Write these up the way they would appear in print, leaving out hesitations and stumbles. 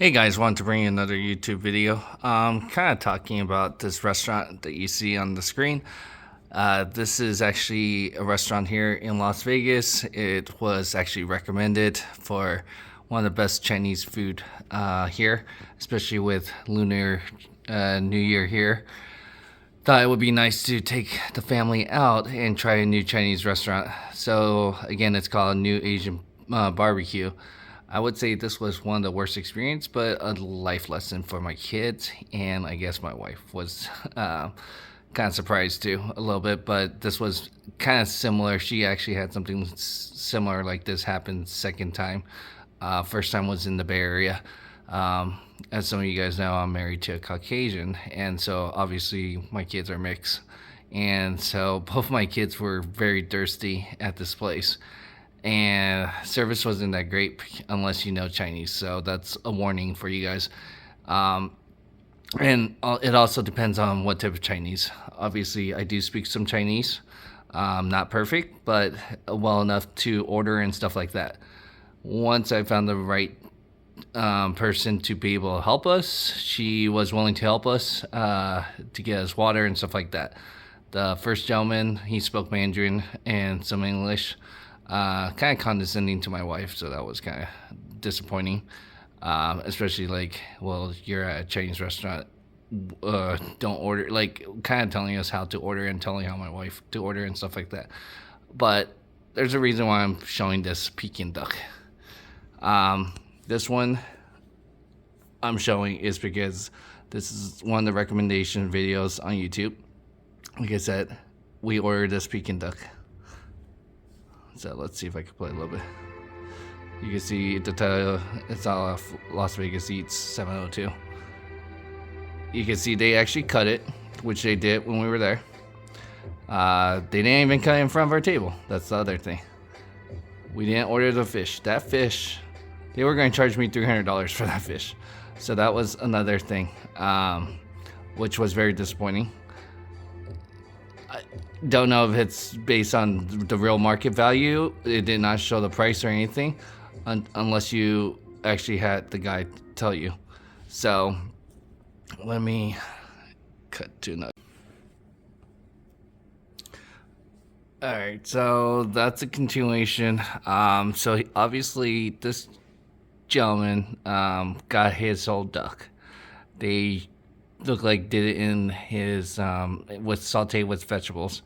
Hey guys, wanted to bring you another YouTube video. Kind of talking about this restaurant that you see on the screen. This is actually a restaurant here in Las Vegas. It was actually recommended for one of the best Chinese food here, especially with Lunar New Year here. Thought it would be nice to take the family out and try a new Chinese restaurant. So again, it's called New Asian Barbecue. I would say this was one of the worst experience, but a life lesson for my kids, and I guess my wife was kind of surprised too a little bit. But this was kind of similar. She actually had something similar like this happen second time. First time was in the Bay Area. As some of you guys know, I'm married to a Caucasian, and so obviously my kids are mixed. And so both my kids were very thirsty at this place. And service wasn't that great unless you know Chinese, so that's a warning for you guys. And it also depends on what type of Chinese. Obviously, I do speak some Chinese, not perfect, but well enough to order and stuff like that. Once I found the right person to be able to help us, she was willing to help us to get us water and stuff like that. The first gentleman, he spoke Mandarin and some English. Kind of condescending to my wife, so that was kind of disappointing. Especially like, well, you're at a Chinese restaurant, don't order, like kind of telling us how to order and telling how my wife to order and stuff like that. But there's a reason why I'm showing this Peking duck. This one I'm showing is because this is one of the recommendation videos on YouTube. Like I said, we ordered this Peking duck. So let's see if I can play a little bit. You can see the title, it's all Las Vegas Eats 702. You can see they actually cut it, which they did when we were there. They didn't even cut it in front of our table. That's the other thing. We didn't order the fish. That fish, they were going to charge me $300 for that fish. So that was another thing, which was very disappointing. I don't know if it's based on the real market value. It did not show the price or anything unless you actually had the guy tell you. So let me cut to another. All right, so that's a continuation. So obviously this gentleman got his whole duck. They looked like did it in his with sauteed with vegetables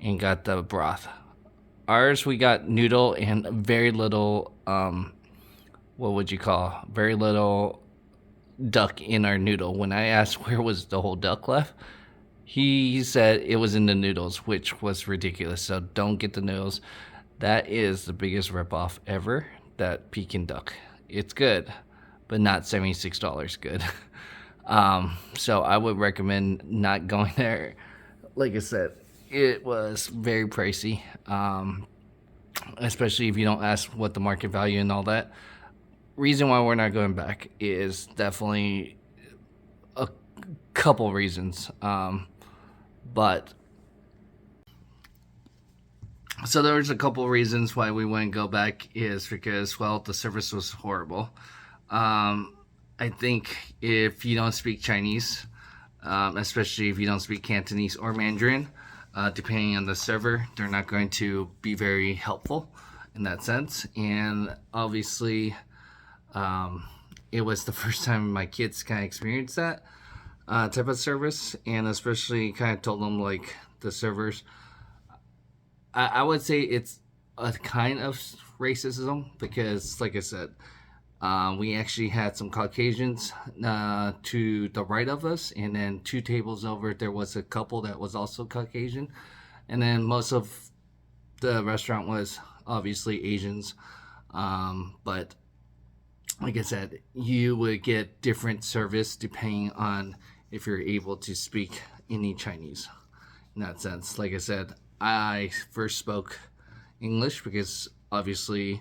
and got the broth. Ours, we got noodle and very little what would you call, very little duck in our noodle. When I asked where was the whole duck left, he said it was in the noodles, which was ridiculous. So don't get the noodles. That is the biggest ripoff ever, that Peking duck. It's good, but not $76 good. So I would recommend not going there. Like I said, it was very pricey, especially if you don't ask what the market value and all that. Reason why we're not going back is definitely a couple reasons. But so there was a couple reasons why we wouldn't go back is because, well, the service was horrible. I think if you don't speak Chinese, especially if you don't speak Cantonese or Mandarin, depending on the server, they're not going to be very helpful in that sense. And obviously, it was the first time my kids kind of experienced that type of service, and especially kind of told them like the servers. I would say it's a kind of racism because, like I said, we actually had some Caucasians to the right of us, and then 2 tables over, there was a couple that was also Caucasian, and then most of the restaurant was obviously Asians. But like I said, you would get different service depending on if you're able to speak any Chinese. In that sense, like I said, I first spoke English because obviously,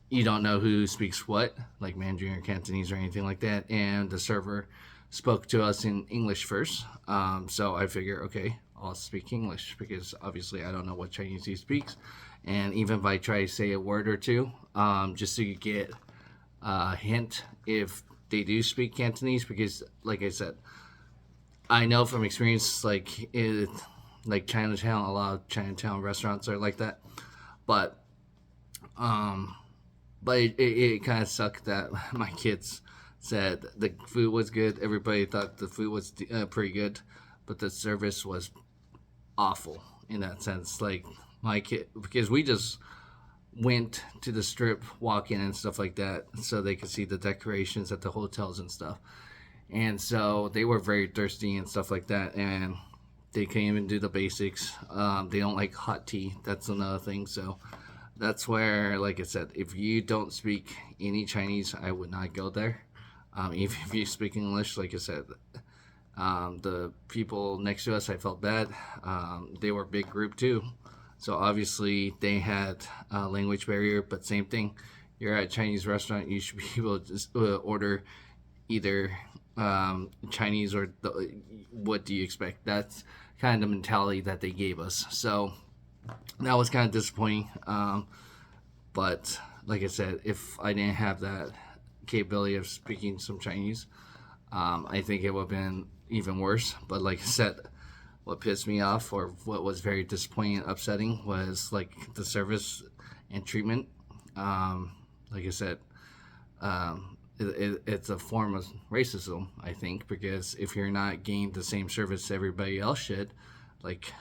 you don't know who speaks what, like Mandarin or Cantonese or anything like that. And the server spoke to us in English first. So I figure, okay, I'll speak English because obviously I don't know what Chinese he speaks. And even if I try to say a word or two, just so you get hint if they do speak Cantonese, because, like I said, I know from experience, like Chinatown, a lot of Chinatown restaurants are like that. But um, it kind of sucked that my kids said the food was good. Everybody thought the food was pretty good, but the service was awful in that sense. Like my kid, because we just went to the strip, walking and stuff like that, so they could see the decorations at the hotels and stuff. And so they were very thirsty and stuff like that, and they can't even do the basics. They don't like hot tea. That's another thing. So that's where, like I said, if you don't speak any Chinese, I would not go there. Even if you speak English, like I said, the people next to us, I felt bad. They were a big group too, so obviously they had a language barrier. But same thing, you're at a Chinese restaurant, you should be able to just order either Chinese or what do you expect? That's kind of the mentality that they gave us. So that was kind of disappointing. But like I said, if I didn't have that capability of speaking some Chinese, I think it would have been even worse. But like I said, what pissed me off, or what was very disappointing and upsetting, was like the service and treatment. Like I said, it's a form of racism, I think, because if you're not getting the same service everybody else should, like,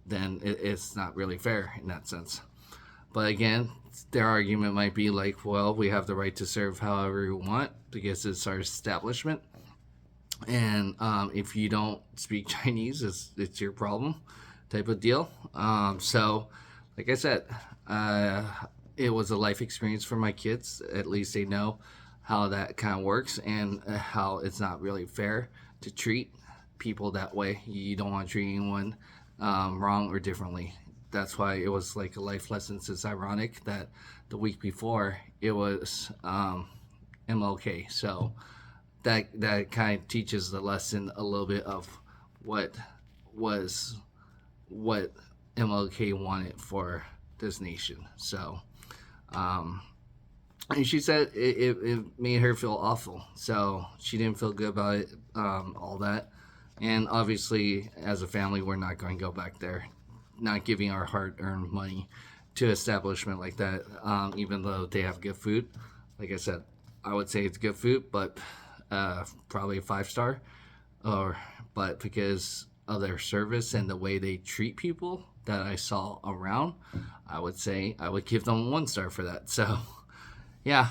then it's not really fair in that sense. But again, their argument might be like, well, we have the right to serve however we want because it's our establishment. And if you don't speak Chinese, it's your problem, type of deal. So, like I said, it was a life experience for my kids. At least they know how that kind of works, and how it's not really fair to treat people that way. You don't want to treat anyone wrong or differently. That's why it was like a life lesson. It's ironic that the week before it was MLK. So that kind of teaches the lesson a little bit of what was what MLK wanted for this nation. So, and she said it made her feel awful. So she didn't feel good about it, all that. And obviously, as a family, we're not going to go back there, not giving our hard-earned money to an establishment like that, even though they have good food. Like I said, I would say it's good food, but probably a 5-star, but because of their service and the way they treat people that I saw around, I would say I would give them 1 star for that. So yeah,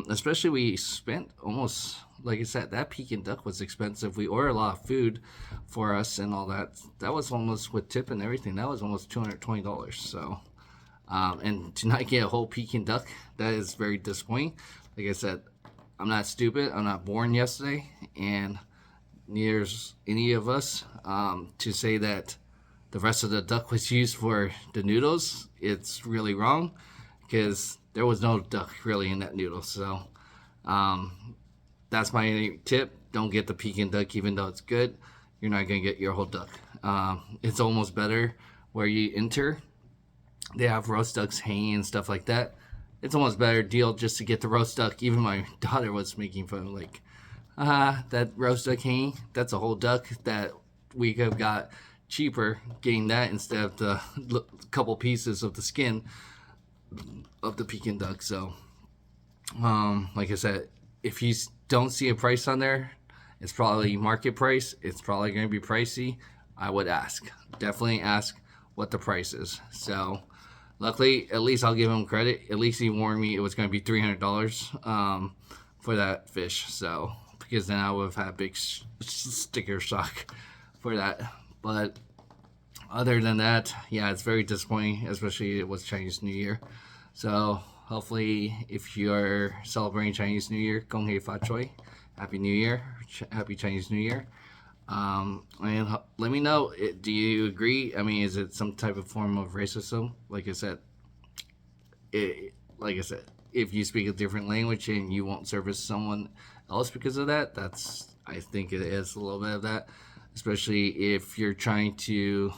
especially we spent almost, like I said, that Peking duck was expensive. We ordered a lot of food for us and all that. That was almost, with tip and everything, that was almost $220. So, and to not get a whole Peking duck, that is very disappointing. Like I said, I'm not stupid. I'm not born yesterday, and neither's any of us. To say that the rest of the duck was used for the noodles, it's really wrong, because there was no duck really in that noodle. So that's my tip. Don't get the Peking duck, even though it's good. You're not going to get your whole duck. It's almost better where you enter. They have roast ducks hanging and stuff like that. It's almost better deal just to get the roast duck. Even my daughter was making fun, like, that roast duck hanging, that's a whole duck that we could have got cheaper getting that instead of the couple pieces of the skin of the Peking duck. So, like I said, if you don't see a price on there, it's probably market price. It's probably going to be pricey. I would definitely ask what the price is. So, luckily, at least I'll give him credit. At least he warned me it was going to be $300 for that fish. So, because then I would have had a big sticker shock for that. But other than that, yeah, it's very disappointing, especially it was Chinese New Year. So hopefully, if you're celebrating Chinese New Year, Gong Hei Fa Choi, Happy New Year, Happy Chinese New Year. And let me know, do you agree? I mean, is it some type of form of racism? Like I said, if you speak a different language and you won't service someone else because of that, I think it is a little bit of that, especially if you're trying to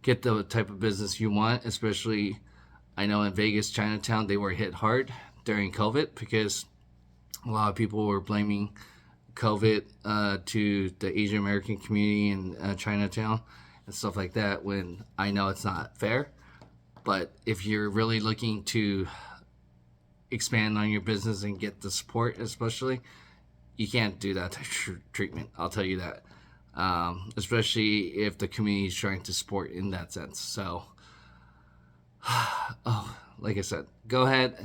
get the type of business you want. Especially, I know in Vegas, Chinatown, they were hit hard. during COVID, because a lot of people were blaming COVID to the Asian American community in Chinatown and stuff like that, when I know it's not fair. But if you're really looking to expand on your business and get the support, especially, you can't do that treatment. I'll tell you that. Especially if the community is trying to support in that sense. So, oh, like I said, go ahead,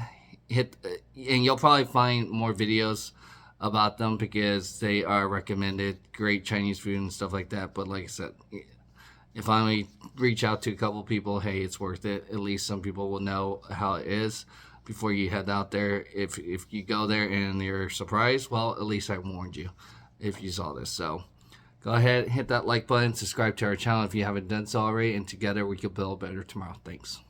hit, and you'll probably find more videos about them because they are recommended great Chinese food and stuff like that. But like I said, if I only reach out to a couple people, hey, it's worth it. At least some people will know how it is before you head out there. If you go there and you're surprised, well, at least I warned you if you saw this. So go ahead, hit that like button, subscribe to our channel if you haven't done so already, and together we can build a better tomorrow. Thanks.